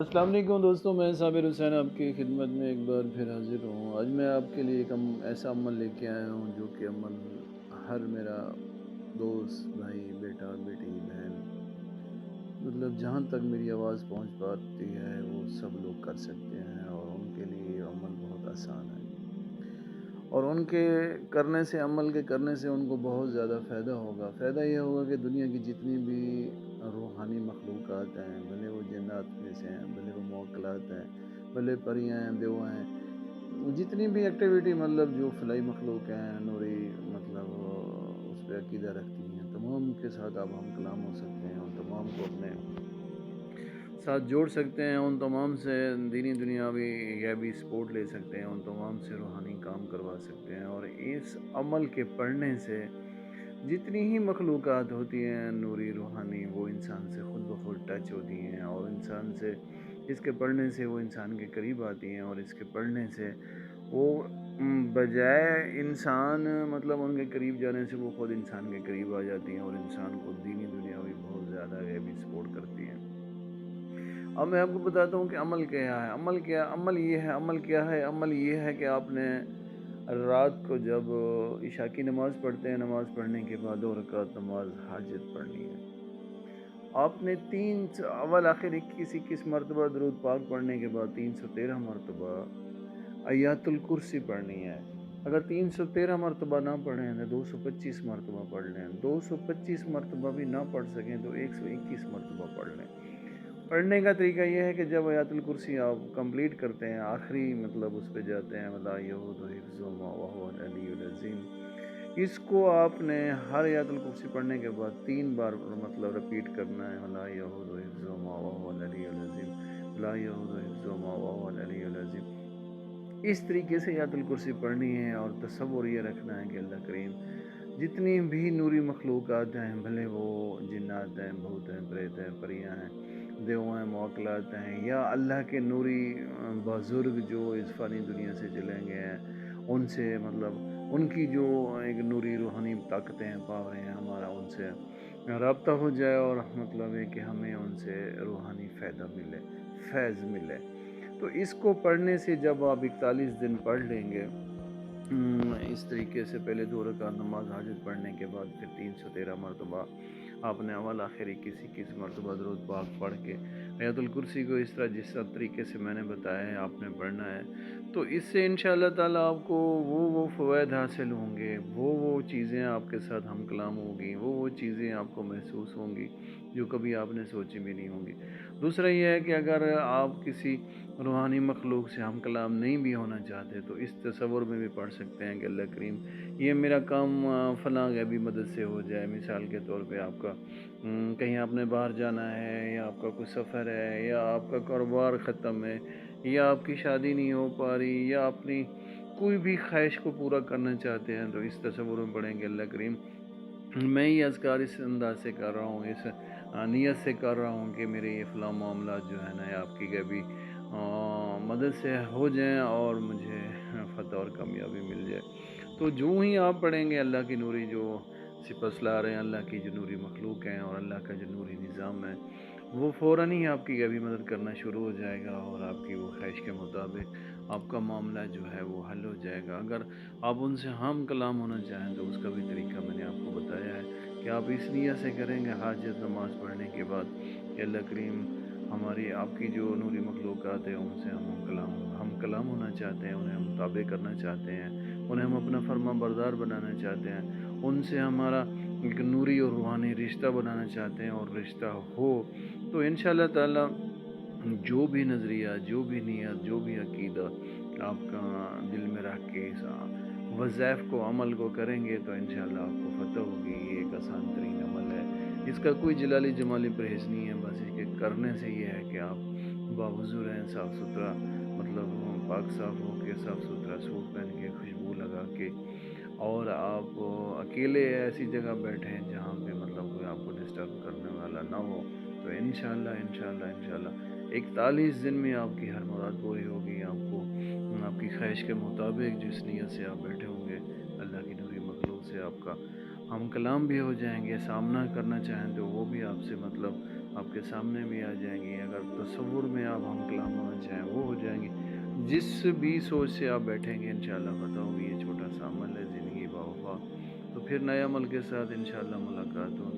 السلام علیکم دوستوں، میں صابر حسین آپ کی خدمت میں ایک بار پھر حاضر ہوں۔ آج میں آپ کے لیے ایک ایسا عمل لے کے آیا ہوں جو کہ عمل ہر میرا دوست، بھائی، بیٹا، بیٹی، بہن، مطلب جہاں تک میری آواز پہنچ پاتی ہے وہ سب لوگ کر سکتے ہیں، اور ان کے لیے یہ عمل بہت آسان ہے، اور ان کے کرنے سے، عمل کے کرنے سے ان کو بہت زیادہ فائدہ ہوگا۔ فائدہ یہ ہوگا کہ دنیا کی جتنی بھی روحانی مخلوقات ہیں، بھلے وہ جنات میں سے ہیں، بھلے وہ موکلات ہیں، بھلے پریاں ہیں، دیوا ہیں، جتنی بھی ایکٹیویٹی مطلب جو فلائی مخلوق ہیں، نوری مطلب اس پہ عقیدہ رکھتی ہیں، تمام کے ساتھ اب ہم کلام ہو سکتے ہیں، اور تمام کو اپنے ساتھ جوڑ سکتے ہیں، ان تمام سے دینی دنیاوی غیبی سپورٹ لے سکتے ہیں، ان تمام سے روحانی کام کروا سکتے ہیں۔ اور اس عمل کے پڑھنے سے جتنی ہی مخلوقات ہوتی ہیں نوری روحانی، وہ انسان سے خود بخود ٹچ ہوتی ہیں، اور انسان سے اس کے پڑھنے سے وہ انسان کے قریب آتی ہیں، اور اس کے پڑھنے سے وہ بجائے انسان مطلب ان کے قریب جانے سے وہ خود انسان کے قریب آ جاتی ہیں، اور انسان کو دینی دنیاوی بہت زیادہ غیبی سپورٹ کرتی ہیں۔ اب میں آپ کو بتاتا ہوں کہ عمل کیا ہے۔ عمل یہ ہے کہ آپ نے رات کو جب عشاء کی نماز پڑھتے ہیں، نماز پڑھنے کے بعد 2 رکعت نماز حاجت پڑھنی ہے۔ آپ نے اول آخر 21 مرتبہ درود پاک پڑھنے کے بعد 313 مرتبہ آیات الکرسی پڑھنی ہے۔ اگر 313 مرتبہ نہ پڑھیں تو 225 مرتبہ پڑھ لیں، 225 مرتبہ بھی نہ پڑھ سکیں تو 121 مرتبہ پڑھ لیں۔ پڑھنے کا طریقہ یہ ہے کہ جب آیات الکرسی آپ کمپلیٹ کرتے ہیں، آخری مطلب اس پہ جاتے ہیں، وَلَا يَئُودُ حِفْظُهُمَا وَهُوَ الْعَلِيُّ الْعَظِيمُ، اس کو آپ نے ہر آیات الکرسی پڑھنے کے بعد 3 بار مطلب رپیٹ کرنا ہے، وَلَا يَئُودُ حِفْظُهُمَا وَهُوَ الْعَلِيُّ الْعَظِيمُ، وَلَا يَئُودُ حِفْظُهُمَا وَهُوَ الْعَلِيُّ الْعَظِيمُ۔ اس طریقے سے آیات الکرسی پڑھنی ہے، اور تصور یہ رکھنا ہے کہ اللہ کریم جتنی بھی نوری مخلوقات ہیں، بھلے وہ جنات ہیں، بھوت ہیں، پریت ہیں، پریاں ہیں، دیو ہیں، موکلات ہیں، یا اللہ کے نوری بزرگ جو اس فانی دنیا سے چلیں گے ہیں، ان سے مطلب ان کی جو ایک نوری روحانی طاقتیں ہیں، پاوریں ہیں، ہمارا ان سے رابطہ ہو جائے، اور مطلب ہے کہ ہمیں ان سے روحانی فائدہ ملے، فیض ملے۔ تو اس کو پڑھنے سے جب آپ 41 دن پڑھ لیں گے اس طریقے سے، پہلے 2 رکعت نماز حاجت پڑھنے کے بعد پھر 313 مرتبہ آپ نے اول آخر 21 مرتبہ درود پاک پڑھ کے آیات الکرسی کو اس طرح جس طریقے سے میں نے بتایا ہے آپ نے پڑھنا ہے، تو اس سے انشاءاللہ تعالیٰ آپ کو وہ فوائد حاصل ہوں گے، وہ چیزیں آپ کے ساتھ ہم کلام ہوگی، وہ چیزیں آپ کو محسوس ہوں گی جو کبھی آپ نے سوچی بھی نہیں ہوں گی۔ دوسرا یہ ہے کہ اگر آپ کسی روحانی مخلوق سے ہم کلام نہیں بھی ہونا چاہتے تو اس تصور میں بھی پڑھ سکتے ہیں کہ اللہ کریم یہ میرا کام فلاں غیبی مدد سے ہو جائے۔ مثال کے طور پہ آپ کا کہیں آپ نے باہر جانا ہے، یا آپ کا کوئی سفر ہے، یا آپ کا کاروبار ختم ہے، یا آپ کی شادی نہیں ہو پا رہی، یا اپنی کوئی بھی خواہش کو پورا کرنا چاہتے ہیں، تو اس تصور میں پڑھیں گے اللہ کریم میں یہ اذکار اس انداز سے کر رہا ہوں، اس نیت سے کر رہا ہوں کہ میرے یہ فلاں معاملات جو ہے نا آپ کی غیبی مدد سے ہو جائیں، اور مجھے فتح اور کامیابی مل جائے۔ تو جو ہی آپ پڑھیں گے، اللہ کی نوری جو سپس لا رہے ہیں، اللہ کی جو نوری مخلوق ہیں، اور اللہ کا جو نوری نظام ہے، وہ فوراً ہی آپ کی غیبی مدد کرنا شروع ہو جائے گا، اور آپ کی وہ خواہش کے مطابق آپ کا معاملہ جو ہے وہ حل ہو جائے گا۔ اگر آپ ان سے ہم کلام ہونا چاہیں تو اس کا بھی طریقہ میں نے آپ کو بتایا ہے کہ آپ اس نیت سے کریں گے حاجت نماز پڑھنے کے بعد کہ اللہ کریم ہماری آپ کی جو نوری مخلوقات ہیں ان سے ہم کلام ہونا چاہتے ہیں، انہیں ہم تابع کرنا چاہتے ہیں، انہیں ہم اپنا فرما بردار بنانا چاہتے ہیں، ان سے ہمارا ایک نوری اور روحانی رشتہ بنانا چاہتے ہیں، اور رشتہ ہو تو انشاءاللہ تعالی جو بھی نظریہ، جو بھی نیت، جو بھی عقیدہ آپ کا دل میں رکھ کے اس وظائف کو، عمل کو کریں گے تو انشاءاللہ آپ کو فتح ہوگی۔ یہ ایک آسان ترین عمل ہے، اس کا کوئی جلالی جمالی پرہیز نہیں ہے، بس اس کے کرنے سے یہ ہے کہ آپ باوضو رہیں، صاف ستھرا مطلب پاک صاف ہو کے، صاف ستھرا سوٹ پہن کے، خوشبو لگا کے، اور آپ اکیلے ایسی جگہ بیٹھیں جہاں پہ مطلب کوئی آپ کو ڈسٹرب کرنے والا نہ ہو، تو انشاءاللہ 41 دن میں آپ کی ہر مراد پوری ہوگی۔ آپ کو آپ کی خواہش کے مطابق جس نیت سے آپ بیٹھے ہوں گے، اللہ کی نوری مخلوق سے آپ کا ہم کلام بھی ہو جائیں گے، سامنا کرنا چاہیں تو وہ بھی آپ سے مطلب آپ کے سامنے بھی آ جائیں گی، اگر تصور میں آپ ہم کلام ہونا چاہیں وہ ہو جائیں گی۔ جس بھی سوچ سے آپ بیٹھیں گے انشاءاللہ بتاؤں گی یہ چھوٹا سا عمل ہے، زندگی با وفا۔ تو پھر نئے عمل کے ساتھ انشاءاللہ ملاقات ہوگی۔